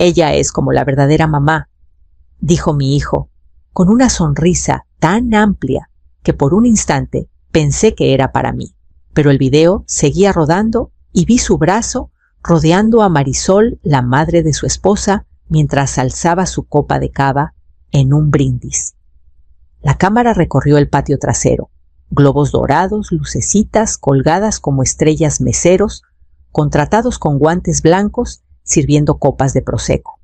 Ella es como la verdadera mamá, dijo mi hijo, con una sonrisa tan amplia que por un instante pensé que era para mí. Pero el video seguía rodando y vi su brazo rodeando a Marisol, la madre de su esposa, mientras alzaba su copa de cava en un brindis. La cámara recorrió el patio trasero, globos dorados, lucecitas colgadas como estrellas meseros, contratados con guantes blancos, sirviendo copas de prosecco.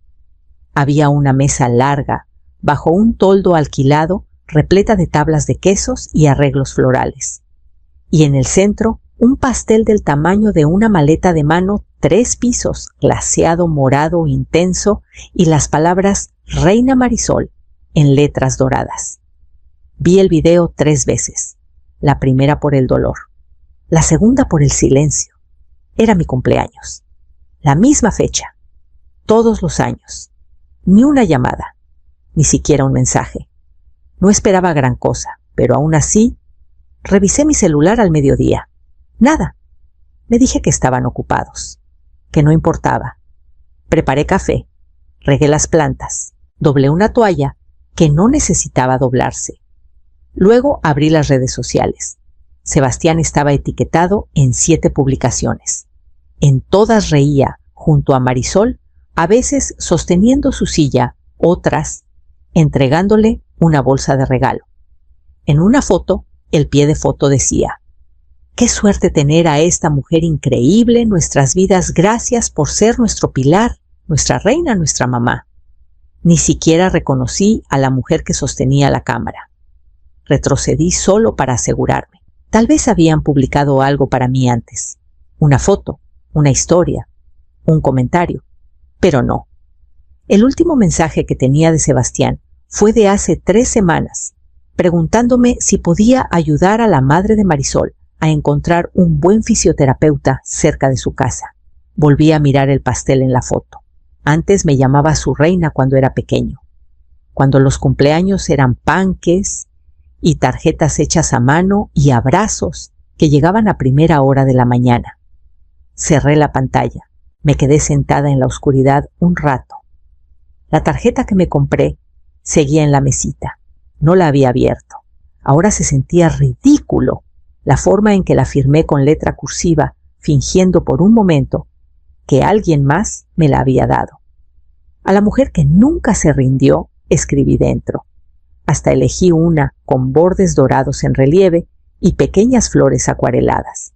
Había una mesa larga, bajo un toldo alquilado, repleta de tablas de quesos y arreglos florales. Y en el centro, un pastel del tamaño de una maleta de mano, 3 pisos, glaseado morado intenso, y las palabras Reina Marisol en letras doradas. Vi el video 3 veces, la primera por el dolor, la segunda por el silencio. Era mi cumpleaños, la misma fecha, todos los años, ni una llamada, ni siquiera un mensaje. No esperaba gran cosa, pero aún así, revisé mi celular al mediodía. Nada. Me dije que estaban ocupados, que no importaba. Preparé café, regué las plantas, doblé una toalla que no necesitaba doblarse. Luego abrí las redes sociales. Sebastián estaba etiquetado en 7 publicaciones. En todas reía junto a Marisol, a veces sosteniendo su silla, otras entregándole una bolsa de regalo. En una foto, el pie de foto decía: «Qué suerte tener a esta mujer increíble en nuestras vidas, gracias por ser nuestro pilar, nuestra reina, nuestra mamá». Ni siquiera reconocí a la mujer que sostenía la cámara. Retrocedí solo para asegurarme. Tal vez habían publicado algo para mí antes. Una foto, una historia, un comentario. Pero no. El último mensaje que tenía de Sebastián fue de hace 3 semanas, preguntándome si podía ayudar a la madre de Marisol a encontrar un buen fisioterapeuta cerca de su casa. Volví a mirar el pastel en la foto. Antes me llamaba su reina cuando era pequeño. Cuando los cumpleaños eran panques y tarjetas hechas a mano y abrazos que llegaban a primera hora de la mañana. Cerré la pantalla. Me quedé sentada en la oscuridad un rato. La tarjeta que me compré seguía en la mesita. No la había abierto. Ahora se sentía ridículo la forma en que la firmé con letra cursiva, fingiendo por un momento que alguien más me la había dado. A la mujer que nunca se rindió, escribí dentro. Hasta elegí una con bordes dorados en relieve y pequeñas flores acuareladas.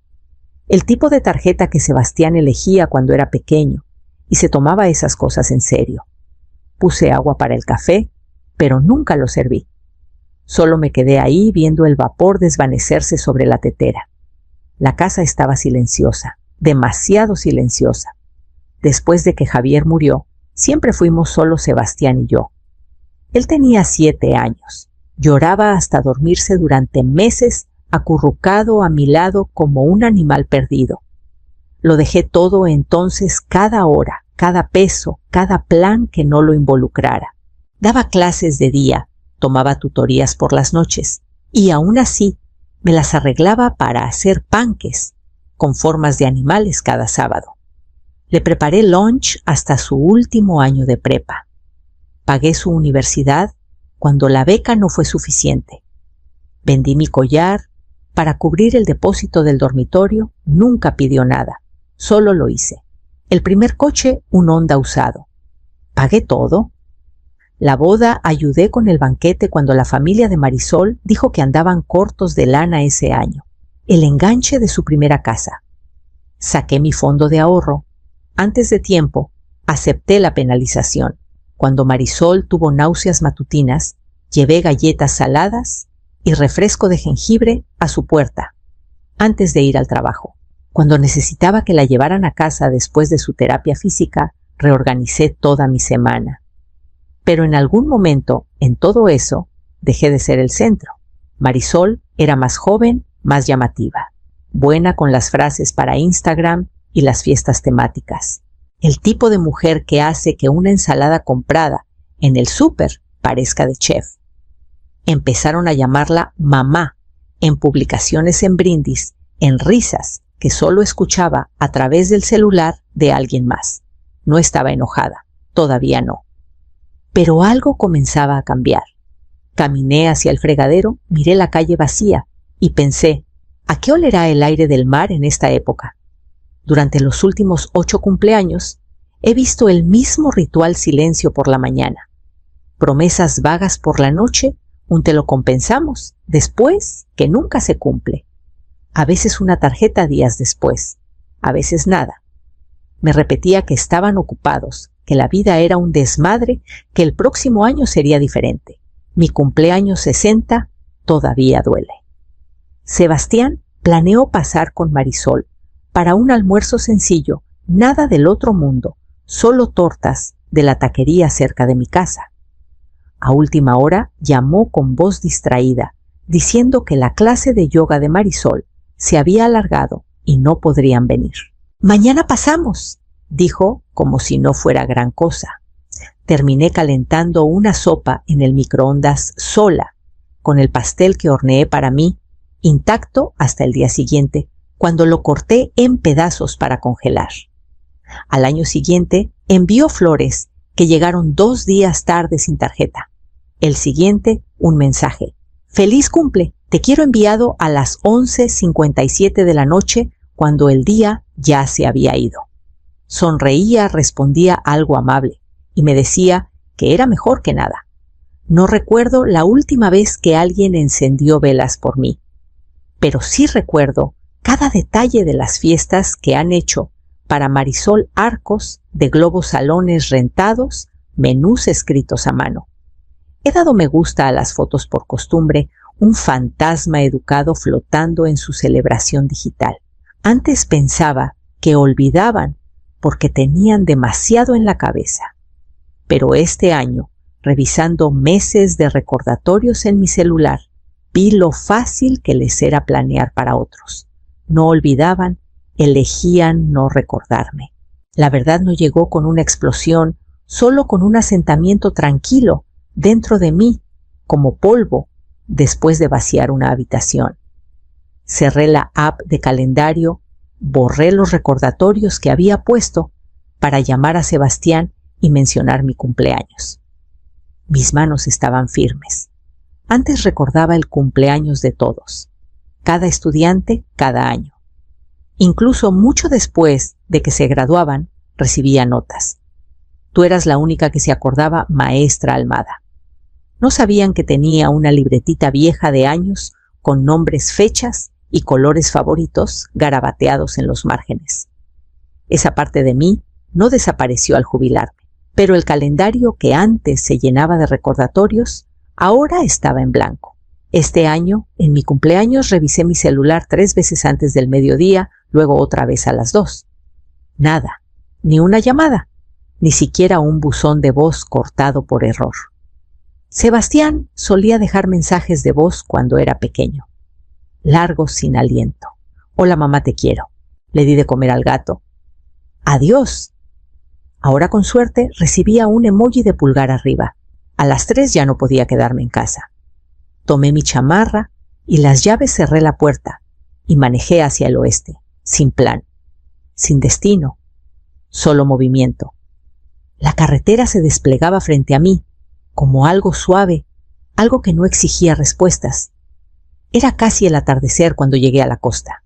El tipo de tarjeta que Sebastián elegía cuando era pequeño y se tomaba esas cosas en serio. Puse agua para el café, pero nunca lo serví. Solo me quedé ahí viendo el vapor desvanecerse sobre la tetera. La casa estaba silenciosa, demasiado silenciosa. Después de que Javier murió, siempre fuimos solo Sebastián y yo. Él tenía 7 años. Lloraba hasta dormirse durante meses, acurrucado a mi lado como un animal perdido. Lo dejé todo entonces, cada hora, cada peso, cada plan que no lo involucrara. Daba clases de día, tomaba tutorías por las noches, y aún así me las arreglaba para hacer panques con formas de animales cada sábado. Le preparé lunch hasta su último año de prepa. Pagué su universidad cuando la beca no fue suficiente. Vendí mi collar. Para cubrir el depósito del dormitorio, nunca pidió nada. Solo lo hice. El primer coche, un Honda usado. ¿Pagué todo? La boda ayudé con el banquete cuando la familia de Marisol dijo que andaban cortos de lana ese año. El enganche de su primera casa. Saqué mi fondo de ahorro. Antes de tiempo, acepté la penalización. Cuando Marisol tuvo náuseas matutinas, llevé galletas saladas y refresco de jengibre a su puerta, antes de ir al trabajo. Cuando necesitaba que la llevaran a casa después de su terapia física, reorganicé toda mi semana. Pero en algún momento, en todo eso, dejé de ser el centro. Marisol era más joven, más llamativa, buena con las frases para Instagram y las fiestas temáticas. El tipo de mujer que hace que una ensalada comprada en el súper parezca de chef. Empezaron a llamarla mamá en publicaciones en brindis, en risas que solo escuchaba a través del celular de alguien más. No estaba enojada, todavía no. Pero algo comenzaba a cambiar. Caminé hacia el fregadero, miré la calle vacía y pensé, ¿a qué olerá el aire del mar en esta época? Durante los últimos 8 cumpleaños, he visto el mismo ritual silencio por la mañana. Promesas vagas por la noche, un te lo compensamos, después que nunca se cumple. A veces una tarjeta días después, a veces nada. Me repetía que estaban ocupados, que la vida era un desmadre, que el próximo año sería diferente. Mi cumpleaños 60 todavía duele. Sebastián planeó pasar con Marisol para un almuerzo sencillo, nada del otro mundo, solo tortas de la taquería cerca de mi casa. A última hora llamó con voz distraída, diciendo que la clase de yoga de Marisol se había alargado y no podrían venir. «Mañana pasamos», dijo como si no fuera gran cosa. Terminé calentando una sopa en el microondas sola, con el pastel que horneé para mí, intacto hasta el día siguiente, cuando lo corté en pedazos para congelar. Al año siguiente envió flores que llegaron 2 días tarde sin tarjeta. El siguiente, un mensaje. «Feliz cumple, te quiero enviado a las 11:57 de la noche cuando el día ya se había ido». Sonreía, respondía algo amable y me decía que era mejor que nada. No recuerdo la última vez que alguien encendió velas por mí, pero sí recuerdo cada detalle de las fiestas que han hecho para Marisol arcos de globos salones rentados, menús escritos a mano. He dado me gusta a las fotos por costumbre, un fantasma educado flotando en su celebración digital. Antes pensaba que olvidaban porque tenían demasiado en la cabeza. Pero este año, revisando meses de recordatorios en mi celular, vi lo fácil que les era planear para otros. No olvidaban, elegían no recordarme. La verdad no llegó con una explosión, solo con un asentamiento tranquilo dentro de mí, como polvo, después de vaciar una habitación. Cerré la app de calendario, borré los recordatorios que había puesto para llamar a Sebastián y mencionar mi cumpleaños. Mis manos estaban firmes. Antes recordaba el cumpleaños de todos, cada estudiante, cada año. Incluso mucho después de que se graduaban, recibía notas. Tú eras la única que se acordaba, maestra Almada. No sabían que tenía una libretita vieja de años con nombres, fechas y colores favoritos garabateados en los márgenes. Esa parte de mí no desapareció al jubilarme, pero el calendario que antes se llenaba de recordatorios ahora estaba en blanco. Este año, en mi cumpleaños, revisé mi celular 3 veces antes del mediodía, luego otra vez a las 2. Nada, ni una llamada, ni siquiera un buzón de voz cortado por error. Sebastián solía dejar mensajes de voz cuando era pequeño, largos sin aliento. «Hola mamá, te quiero». Le di de comer al gato. «Adiós». Ahora con suerte recibía un emoji de pulgar arriba. A las 3 ya no podía quedarme en casa. Tomé mi chamarra y las llaves, cerré la puerta y manejé hacia el oeste, sin plan, sin destino, solo movimiento. La carretera se desplegaba frente a mí, como algo suave, algo que no exigía respuestas. Era casi el atardecer cuando llegué a la costa.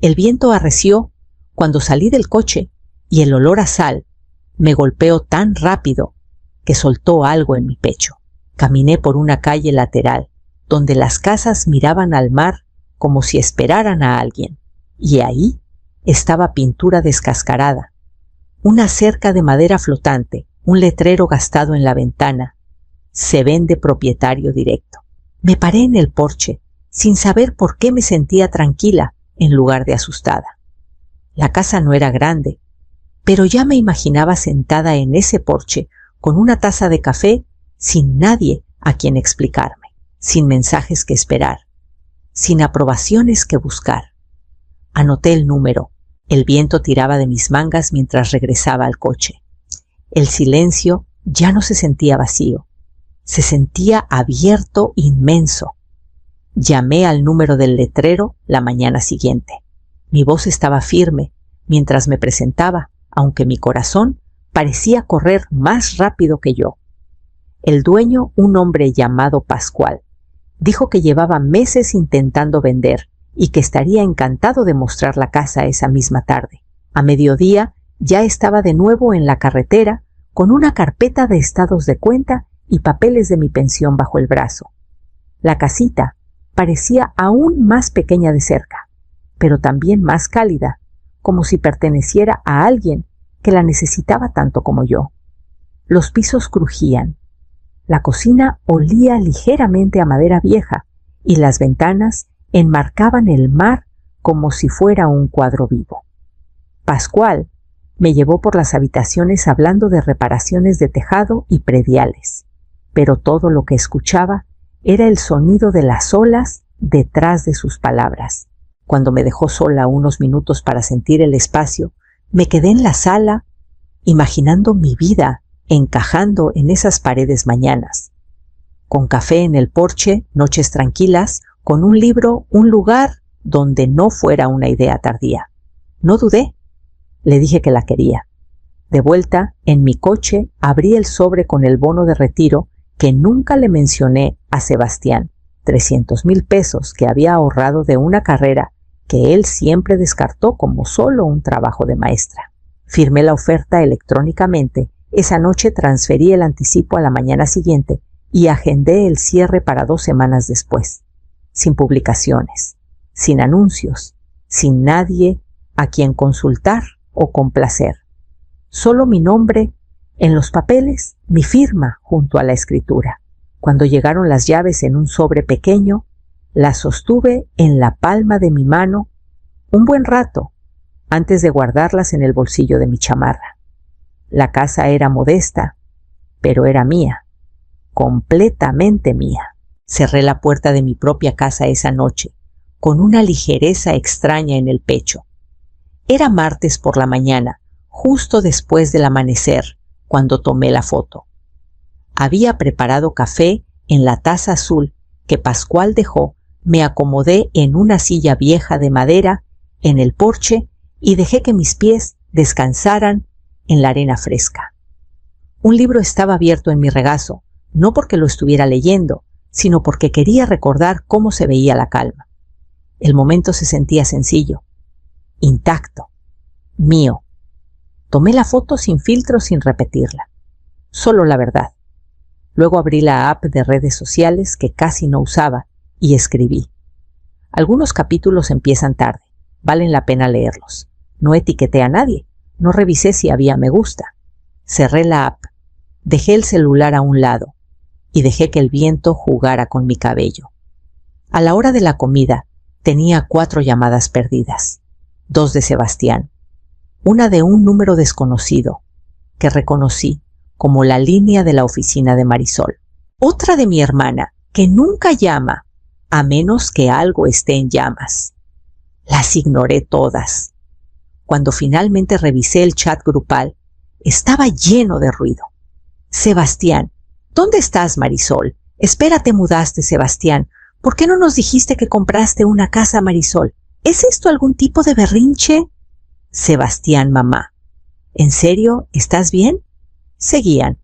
El viento arreció cuando salí del coche y el olor a sal me golpeó tan rápido que soltó algo en mi pecho. Caminé por una calle lateral, donde las casas miraban al mar como si esperaran a alguien, y ahí estaba pintura descascarada, una cerca de madera flotante, un letrero gastado en la ventana. Se vende propietario directo. Me paré en el porche, sin saber por qué me sentía tranquila en lugar de asustada. La casa no era grande, pero ya me imaginaba sentada en ese porche con una taza de café, sin nadie a quien explicarme, sin mensajes que esperar, sin aprobaciones que buscar. Anoté el número. El viento tiraba de mis mangas mientras regresaba al coche. El silencio ya no se sentía vacío, se sentía abierto, inmenso. Llamé al número del letrero la mañana siguiente. Mi voz estaba firme mientras me presentaba, aunque mi corazón Parecía correr más rápido que yo. El dueño, un hombre llamado Pascual, dijo que llevaba meses intentando vender y que estaría encantado de mostrar la casa esa misma tarde. A mediodía ya estaba de nuevo en la carretera con una carpeta de estados de cuenta y papeles de mi pensión bajo el brazo. La casita parecía aún más pequeña de cerca, pero también más cálida, como si perteneciera a alguien que la necesitaba tanto como yo. Los pisos crujían, la cocina olía ligeramente a madera vieja y las ventanas enmarcaban el mar como si fuera un cuadro vivo. Pascual me llevó por las habitaciones hablando de reparaciones de tejado y prediales, pero todo lo que escuchaba era el sonido de las olas detrás de sus palabras. Cuando me dejó sola unos minutos para sentir el espacio, me quedé en la sala imaginando mi vida encajando en esas paredes mañanas. Con café en el porche, noches tranquilas, con un libro, un lugar donde no fuera una idea tardía. No dudé. Le dije que la quería. De vuelta, en mi coche, abrí el sobre con el bono de retiro que nunca le mencioné a Sebastián, 300,000 pesos que había ahorrado de una carrera que él siempre descartó como solo un trabajo de maestra. Firmé la oferta electrónicamente. Esa noche transferí el anticipo a la mañana siguiente y agendé el cierre para 2 semanas después, sin publicaciones, sin anuncios, sin nadie a quien consultar o complacer. Solo mi nombre en los papeles, mi firma junto a la escritura. Cuando llegaron las llaves en un sobre pequeño, las sostuve en la palma de mi mano un buen rato antes de guardarlas en el bolsillo de mi chamarra. La casa era modesta, pero era mía, completamente mía. Cerré la puerta de mi propia casa esa noche, con una ligereza extraña en el pecho. Era martes por la mañana, justo después del amanecer, cuando tomé la foto. Había preparado café en la taza azul que Pascual dejó, me acomodé en una silla vieja de madera en el porche y dejé que mis pies descansaran en la arena fresca. Un libro estaba abierto en mi regazo, no porque lo estuviera leyendo, sino porque quería recordar cómo se veía la calma. El momento se sentía sencillo, intacto, mío. Tomé la foto sin filtro, sin repetirla, solo la verdad. Luego abrí la app de redes sociales que casi no usaba y escribí. Algunos capítulos empiezan tarde, valen la pena leerlos. No etiqueté a nadie. No revisé si había me gusta. Cerré la app, dejé el celular a un lado y dejé que el viento jugara con mi cabello. A la hora de la comida tenía 4 llamadas perdidas, 2 de Sebastián, una de un número desconocido que reconocí como la línea de la oficina de Marisol, otra de mi hermana que nunca llama a menos que algo esté en llamas. Las ignoré todas. Cuando finalmente revisé el chat grupal, estaba lleno de ruido. Sebastián, ¿dónde estás, Marisol? Espera, te mudaste, Sebastián. ¿Por qué no nos dijiste que compraste una casa, Marisol? ¿Es esto algún tipo de berrinche? Sebastián, mamá. ¿En serio? ¿Estás bien? Seguían.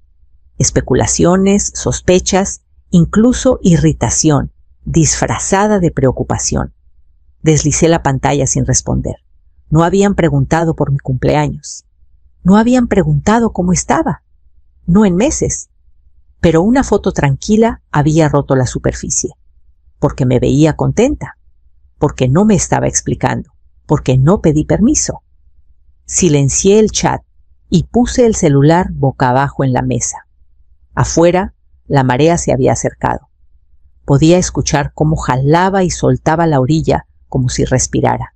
Especulaciones, sospechas, incluso irritación, disfrazada de preocupación. Deslicé la pantalla sin responder. No habían preguntado por mi cumpleaños. No habían preguntado cómo estaba. No en meses. Pero una foto tranquila había roto la superficie. Porque me veía contenta. Porque no me estaba explicando. Porque no pedí permiso. Silencié el chat y puse el celular boca abajo en la mesa. Afuera, la marea se había acercado. Podía escuchar cómo jalaba y soltaba la orilla como si respirara.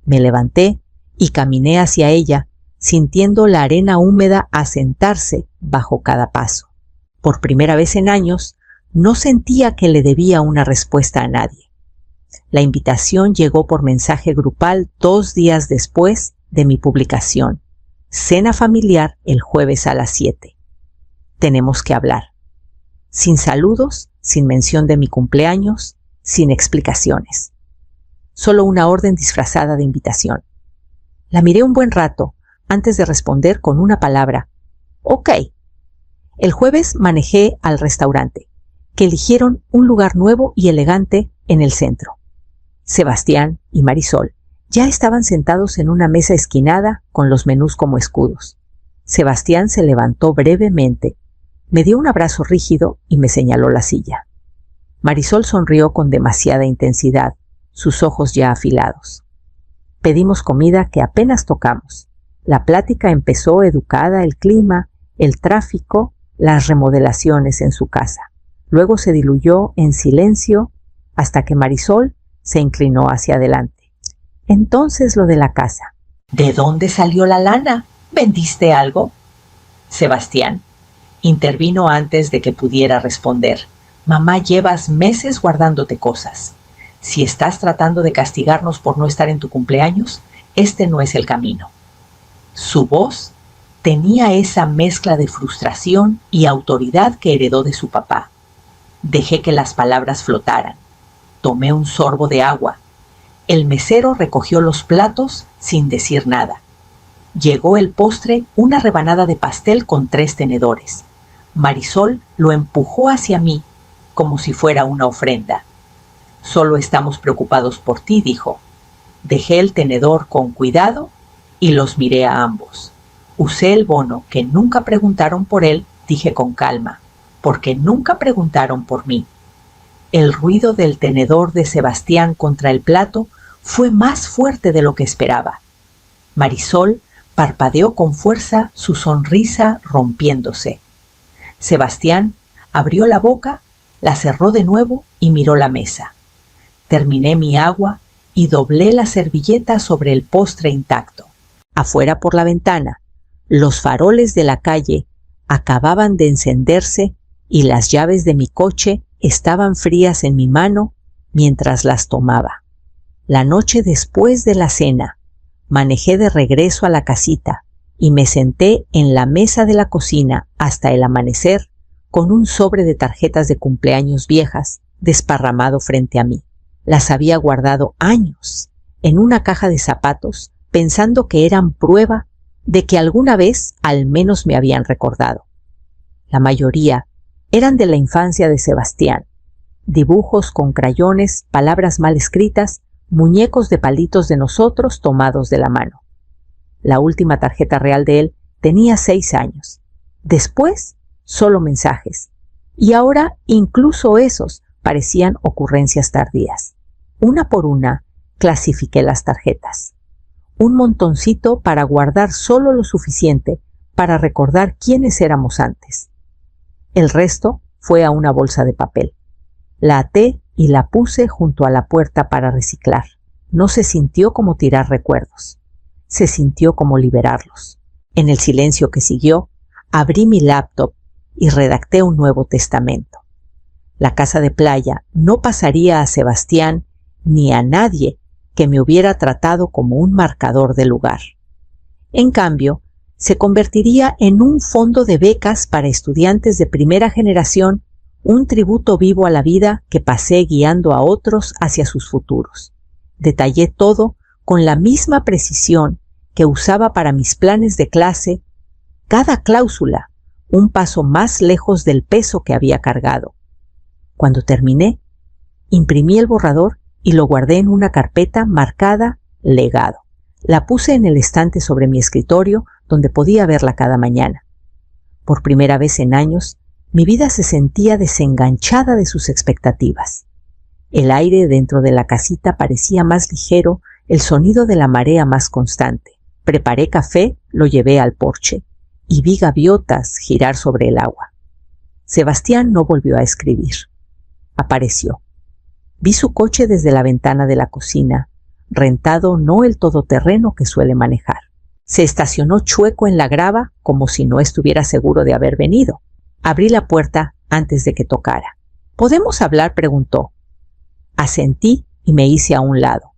Me levanté y caminé hacia ella, sintiendo la arena húmeda asentarse bajo cada paso. Por primera vez en años, no sentía que le debía una respuesta a nadie. La invitación llegó por mensaje grupal 2 días después de mi publicación. Cena familiar el jueves a las 7. Tenemos que hablar. Sin saludos, sin mención de mi cumpleaños, sin explicaciones. Solo una orden disfrazada de invitación. La miré un buen rato antes de responder con una palabra Ok. El jueves manejé al restaurante, que eligieron un lugar nuevo y elegante en el centro. Sebastián y Marisol ya estaban sentados en una mesa esquinada con los menús como escudos. Sebastián se levantó brevemente, me dio un abrazo rígido y me señaló la silla. Marisol sonrió con demasiada intensidad, sus ojos ya afilados. Pedimos comida que apenas tocamos. La plática empezó educada, el clima, el tráfico, las remodelaciones en su casa. Luego se diluyó en silencio hasta que Marisol se inclinó hacia adelante. Entonces lo de la casa. ¿De dónde salió la lana? ¿Vendiste algo? Sebastián intervino antes de que pudiera responder. Mamá, llevas meses guardándote cosas. Si estás tratando de castigarnos por no estar en tu cumpleaños, este no es el camino. Su voz tenía esa mezcla de frustración y autoridad que heredó de su papá. Dejé que las palabras flotaran. Tomé un sorbo de agua. El mesero recogió los platos sin decir nada. Llegó el postre, una rebanada de pastel con 3 tenedores. Marisol lo empujó hacia mí como si fuera una ofrenda. Solo estamos preocupados por ti, dijo. Dejé el tenedor con cuidado y los miré a ambos. Usé el bono que nunca preguntaron por él, dije con calma, porque nunca preguntaron por mí. El ruido del tenedor de Sebastián contra el plato fue más fuerte de lo que esperaba. Marisol parpadeó con fuerza, su sonrisa rompiéndose. Sebastián abrió la boca, la cerró de nuevo y miró la mesa. Terminé mi agua y doblé la servilleta sobre el postre intacto. Afuera por la ventana, los faroles de la calle acababan de encenderse y las llaves de mi coche estaban frías en mi mano mientras las tomaba. La noche después de la cena, manejé de regreso a la casita y me senté en la mesa de la cocina hasta el amanecer con un sobre de tarjetas de cumpleaños viejas desparramado frente a mí. Las había guardado años en una caja de zapatos pensando que eran prueba de que alguna vez al menos me habían recordado. La mayoría eran de la infancia de Sebastián. Dibujos con crayones, palabras mal escritas, muñecos de palitos de nosotros tomados de la mano. La última tarjeta real de él tenía 6 años. Después, solo mensajes. Y ahora incluso esos parecían ocurrencias tardías. Una por una, clasifiqué las tarjetas. Un montoncito para guardar solo lo suficiente para recordar quiénes éramos antes. El resto fue a una bolsa de papel. La até y la puse junto a la puerta para reciclar. No se sintió como tirar recuerdos. Se sintió como liberarlos. En el silencio que siguió, abrí mi laptop y redacté un nuevo testamento. La casa de playa no pasaría a Sebastián ni a nadie que me hubiera tratado como un marcador del lugar. En cambio, se convertiría en un fondo de becas para estudiantes de primera generación, un tributo vivo a la vida que pasé guiando a otros hacia sus futuros. Detallé todo con la misma precisión que usaba para mis planes de clase, cada cláusula un paso más lejos del peso que había cargado. Cuando terminé, imprimí el borrador y lo guardé en una carpeta marcada Legado. La puse en el estante sobre mi escritorio donde podía verla cada mañana. Por primera vez en años, mi vida se sentía desenganchada de sus expectativas. El aire dentro de la casita parecía más ligero, el sonido de la marea más constante. Preparé café, lo llevé al porche y vi gaviotas girar sobre el agua. Sebastián no volvió a escribir. Apareció. Vi su coche desde la ventana de la cocina, rentado no el todoterreno que suele manejar. Se estacionó chueco en la grava como si no estuviera seguro de haber venido. Abrí la puerta antes de que tocara. ¿Podemos hablar?, preguntó. Asentí y me hice a un lado.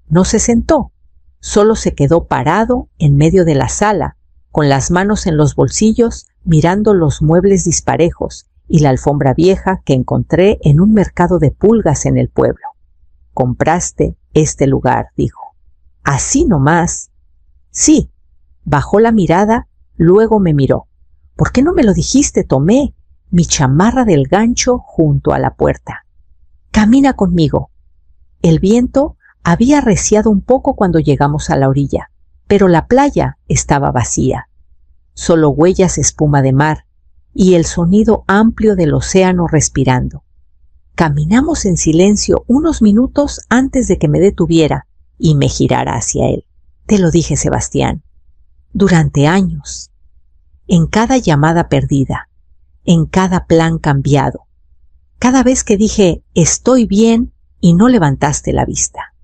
No se sentó, solo se quedó parado en medio de la sala, con las manos en los bolsillos, mirando los muebles disparejos y la alfombra vieja que encontré en un mercado de pulgas en el pueblo. «Compraste este lugar», dijo. «¿Así nomás?» «Sí». Bajó la mirada, luego me miró. ¿Por qué no me lo dijiste, Tomé? Mi chamarra del gancho junto a la puerta. Camina conmigo. El viento había arreciado un poco cuando llegamos a la orilla, pero la playa estaba vacía. Solo huellas espuma de mar y el sonido amplio del océano respirando. Caminamos en silencio unos minutos antes de que me detuviera y me girara hacia él. Te lo dije, Sebastián. Durante años, en cada llamada perdida, en cada plan cambiado, cada vez que dije estoy bien y no levantaste la vista.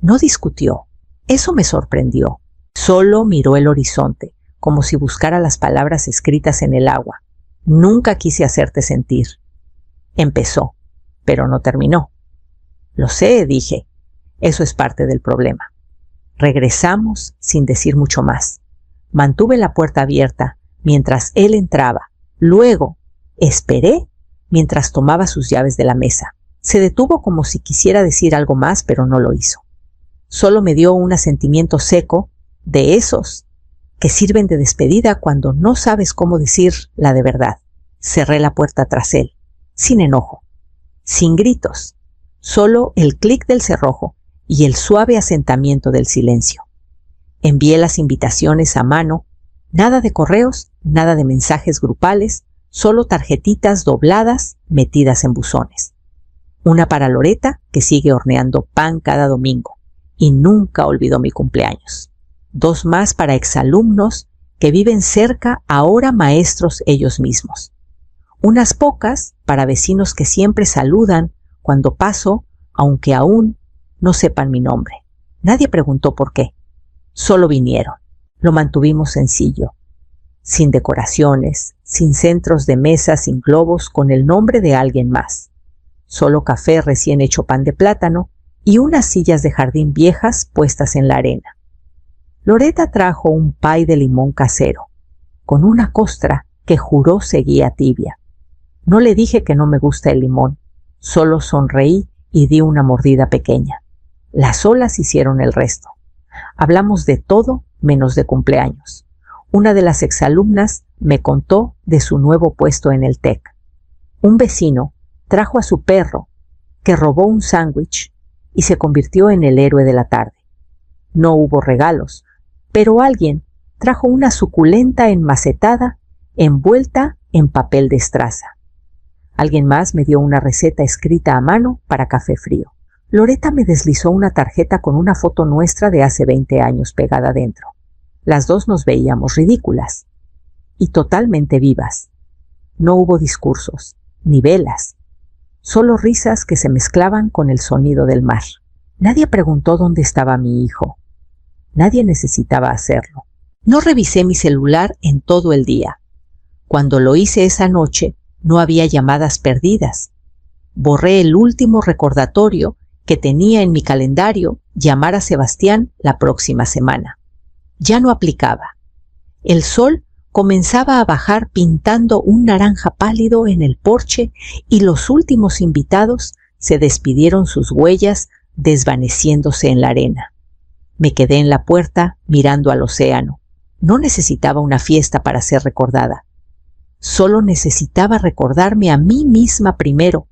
No discutió. Eso me sorprendió. Solo miró el horizonte, como si buscara las palabras escritas en el agua. Nunca quise hacerte sentir. Empezó, pero no terminó. Lo sé, dije. Eso es parte del problema. Regresamos sin decir mucho más. Mantuve la puerta abierta mientras él entraba. Luego, esperé mientras tomaba sus llaves de la mesa. Se detuvo como si quisiera decir algo más, pero no lo hizo. Solo me dio un asentimiento seco, de esos que sirven de despedida cuando no sabes cómo decir la de verdad. Cerré la puerta tras él, sin enojo, sin gritos, solo el clic del cerrojo y el suave asentamiento del silencio. Envié las invitaciones a mano, nada de correos, nada de mensajes grupales, solo tarjetitas dobladas metidas en buzones. Una para Loreta, que sigue horneando pan cada domingo y nunca olvidó mi cumpleaños. 2 más para exalumnos que viven cerca, ahora maestros ellos mismos. Unas pocas para vecinos que siempre saludan cuando paso, aunque aún no sepan mi nombre. Nadie preguntó por qué. Solo vinieron. Lo mantuvimos sencillo, sin decoraciones, sin centros de mesa, sin globos con el nombre de alguien más. Solo café recién hecho, pan de plátano y unas sillas de jardín viejas puestas en la arena. Loreta trajo un pay de limón casero, con una costra que juró seguía tibia. No le dije que no me gusta el limón, solo sonreí y di una mordida pequeña. Las olas hicieron el resto. Hablamos de todo menos de cumpleaños. Una de las exalumnas me contó de su nuevo puesto en el TEC. Un vecino trajo a su perro, que robó un sándwich y se convirtió en el héroe de la tarde. No hubo regalos, pero alguien trajo una suculenta enmacetada envuelta en papel de estraza. Alguien más me dio una receta escrita a mano para café frío. Loreta me deslizó una tarjeta con una foto nuestra de hace 20 años pegada dentro. Las dos nos veíamos ridículas y totalmente vivas. No hubo discursos, ni velas, solo risas que se mezclaban con el sonido del mar. Nadie preguntó dónde estaba mi hijo. Nadie necesitaba hacerlo. No revisé mi celular en todo el día. Cuando lo hice esa noche, no había llamadas perdidas. Borré el último recordatorio que tenía en mi calendario, llamar a Sebastián la próxima semana. Ya no aplicaba. El sol comenzaba a bajar pintando un naranja pálido en el porche y los últimos invitados se despidieron sus huellas desvaneciéndose en la arena. Me quedé en la puerta mirando al océano. No necesitaba una fiesta para ser recordada. Solo necesitaba recordarme a mí misma primero